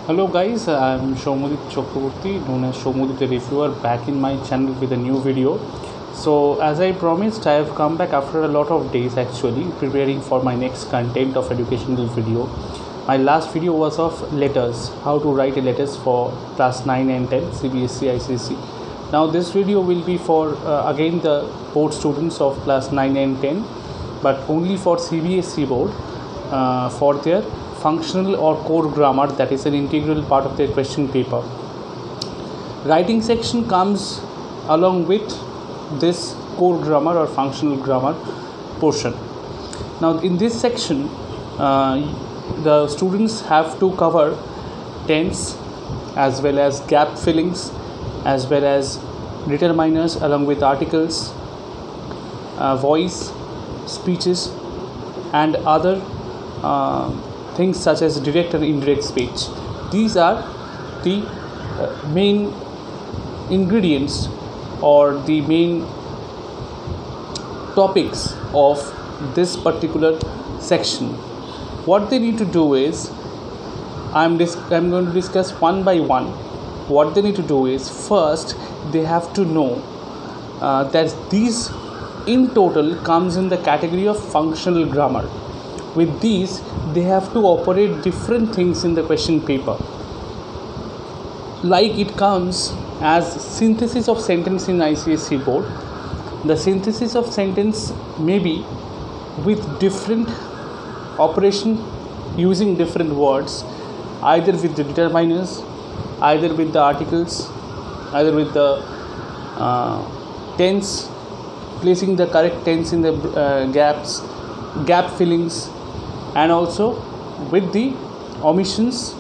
Hello guys, I'm Shomudit Chakraborty, known as Shomudit the Reviewer, back in my channel with a new video. So as I promised, I have come back after a lot of days actually preparing for my next content of educational video. My last video was of letters, how to write a letters for class 9 and 10 CBSE ICSE. Now this video will be for again the board students of class 9 and 10, but only for CBSE board for their functional or core grammar, that is an integral part of their question paper. Writing section comes along with this core grammar or functional grammar portion. Now in this section the students have to cover tense as well as gap fillings as well as determiners along with articles, voice, speeches and other things such as direct and indirect speech. These are the main ingredients or the main topics of this particular section. What they need to do is, I'm going to discuss one by one. What they need to do is, first they have to know that these in total comes in the category of functional grammar. With these, they have to operate different things in the question paper. Like it comes as synthesis of sentence in ICSE board. The synthesis of sentence may be with different operation using different words, either with the determiners, either with the articles, either with the tense, placing the correct tense in the gaps, gap fillings, and also with the omissions,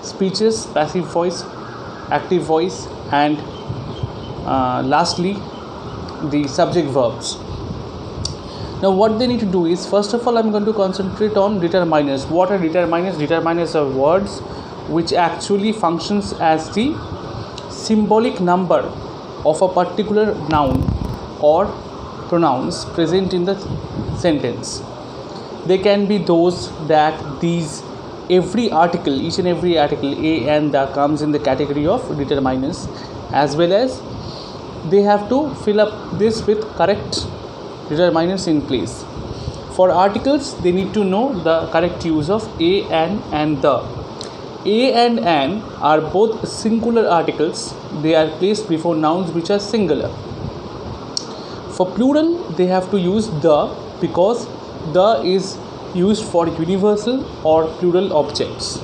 speeches, passive voice, active voice, and lastly the subject verbs. Now what they need to do is, first of all, I'm going to concentrate on determiners. What are determiners? Determiners are words which actually functions as the symbolic number of a particular noun or pronouns present in the sentence. They can be those that these every article, each and every article, a and the, comes in the category of determiners, as well as they have to fill up this with correct determiners in place. For articles, they need to know the correct use of a and the. A and an are both singular articles. They are placed before nouns which are singular. For plural, they have to use the, because the is used for universal or plural objects.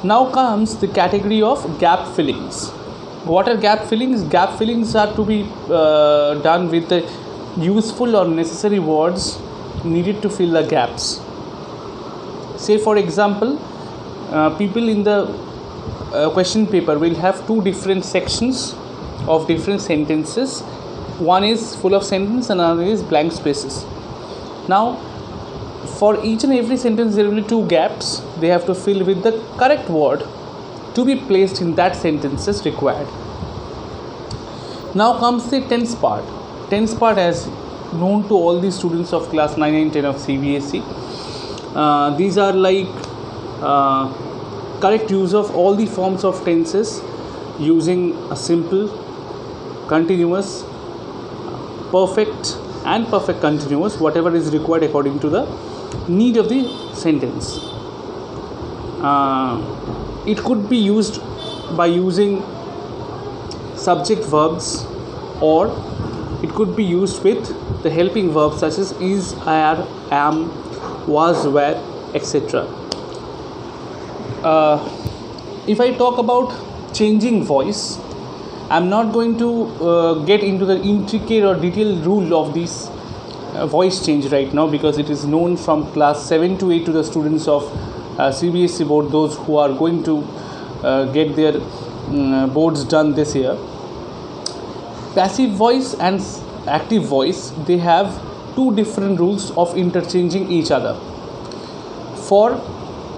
Now comes the category of gap fillings. What are gap fillings? Gap fillings are to be done with the useful or necessary words needed to fill the gaps. Say for example, people in the question paper will have two different sections of different sentences. One is full of sentence and another is blank spaces. Now for each and every sentence there will be two gaps. They have to fill with the correct word to be placed in that sentence as required. Now comes the tense part. Tense part, as known to all the students of class 9 and 10 of CBSE. These are like correct use of all the forms of tenses using a simple, continuous, perfect and perfect continuous, whatever is required according to the need of the sentence. It could be used by using subject verbs, or it could be used with the helping verbs such as is, are, am, was, were, etc. If I talk about changing voice, I'm not going to get into the intricate or detailed rule of this voice change right now, because it is known from class 7 to 8 to the students of CBSE board, those who are going to get their boards done this year. Passive voice and active voice, they have two different rules of interchanging each other. For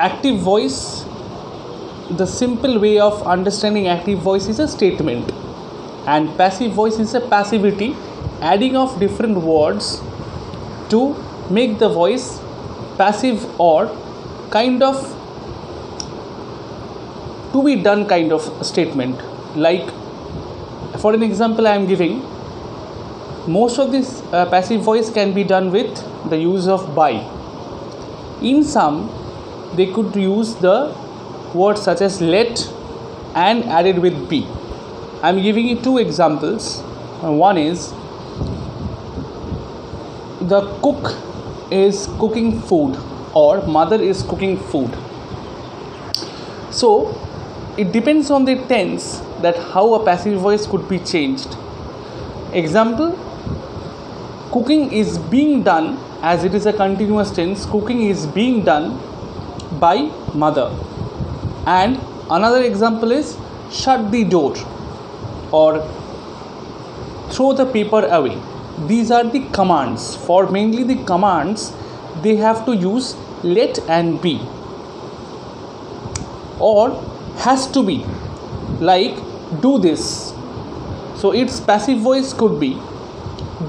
active voice, the simple way of understanding active voice is a statement, and passive voice is a passivity, adding of different words to make the voice passive or kind of to be done kind of statement. Like for an example I am giving, most of this passive voice can be done with the use of by. In some they could use the words such as let and added with be. I am giving you two examples. One is the cook is cooking food or mother is cooking food. So it depends on the tense that how a passive voice could be changed. Example, cooking is being done, as it is a continuous tense, cooking is being done by mother. And another example is shut the door or throw the paper away. These are the commands. For mainly the commands, they have to use let and be, or has to be, like do this. So its passive voice could be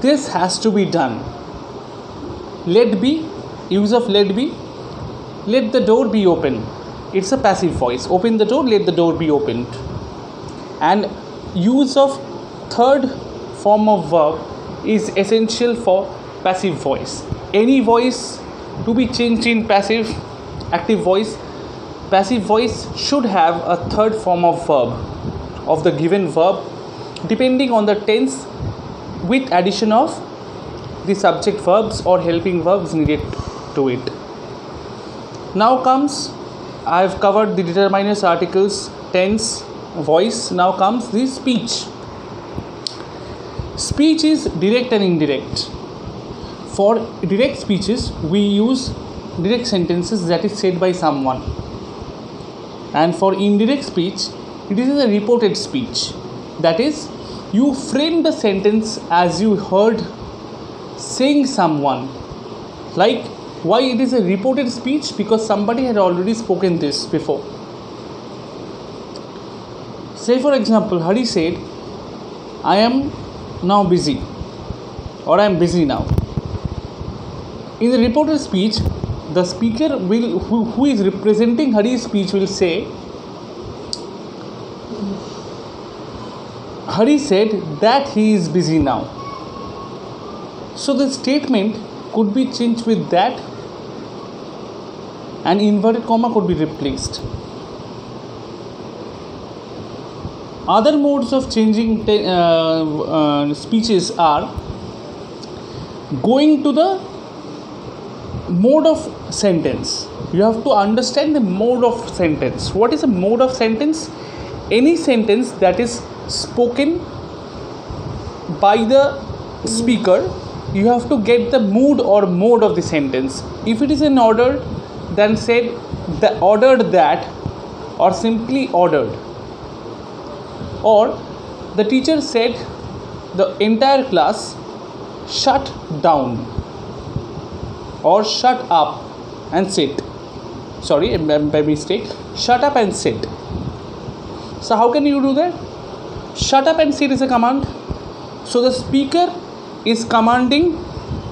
this has to be done. Let be, use of let be, let the door be open. It's a passive voice. Open the door, let the door be opened. And use of third form of verb is essential for passive voice. Any voice to be changed in passive active voice, passive voice should have a third form of verb of the given verb, depending on the tense, with addition of the subject verbs or helping verbs needed to it. Now comes, I have covered the determiners, articles, tense, voice. Now comes the speech. Speech is direct and indirect. For direct speeches we use direct sentences that is said by someone, and for indirect speech it is a reported speech, that is you frame the sentence as you heard saying someone. Like why it is a reported speech? Because somebody had already spoken this before. Say for example, Hari said, I am now busy, or I am busy now. In the reported speech, the speaker will, who is representing Hari's speech, will say, Hari said that he is busy now. So the statement could be changed with that, and inverted comma could be replaced. Other modes of changing speeches are going to the mode of sentence. You have to understand the mode of sentence. What is a mode of sentence? Any sentence that is spoken by the speaker, you have to get the mood or mode of the sentence. If it is an order, then said the ordered that, or simply ordered. Or the teacher said the entire class shut down, or shut up and sit. Sorry, by mistake, shut up and sit. So how can you do that? Shut up and sit is a command. So the speaker is commanding,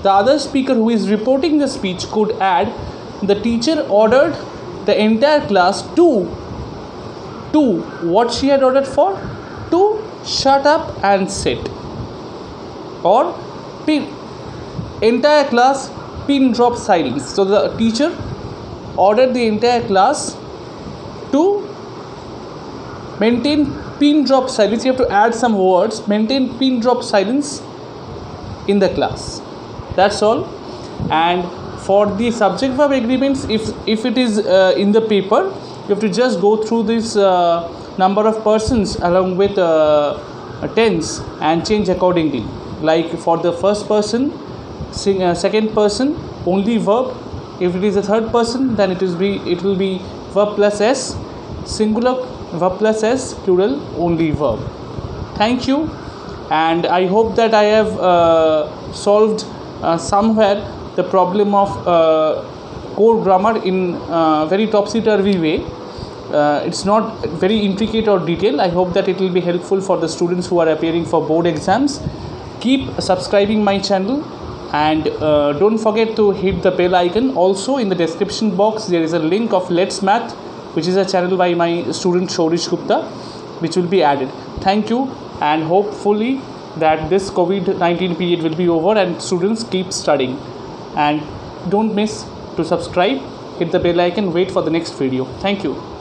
the other speaker who is reporting the speech could add, the teacher ordered the entire class to what she had ordered for, to shut up and sit. Or entire class pin drop silence. So the teacher ordered the entire class to maintain pin drop silence. You have to add some words, maintain pin drop silence in the class. That's all. And for the subject verb agreements, if it is in the paper, you have to just go through this number of persons along with tense and change accordingly. Like for the first person, second person, only verb. If it is a third person, then it will be verb plus s, singular verb plus s, plural only verb. Thank you, and I hope that I have solved somewhere the problem of core grammar in very topsy-turvy way. It's not very intricate or detailed. I hope that it will be helpful for the students who are appearing for board exams. Keep subscribing my channel, and don't forget to hit the bell icon. Also in the description box there is a link of Let's Math which is a channel by my student Shorish Gupta, which will be added. Thank you, and hopefully that this COVID-19 period will be over and students keep studying. And don't miss to subscribe, hit the bell icon, wait for the next video. Thank you.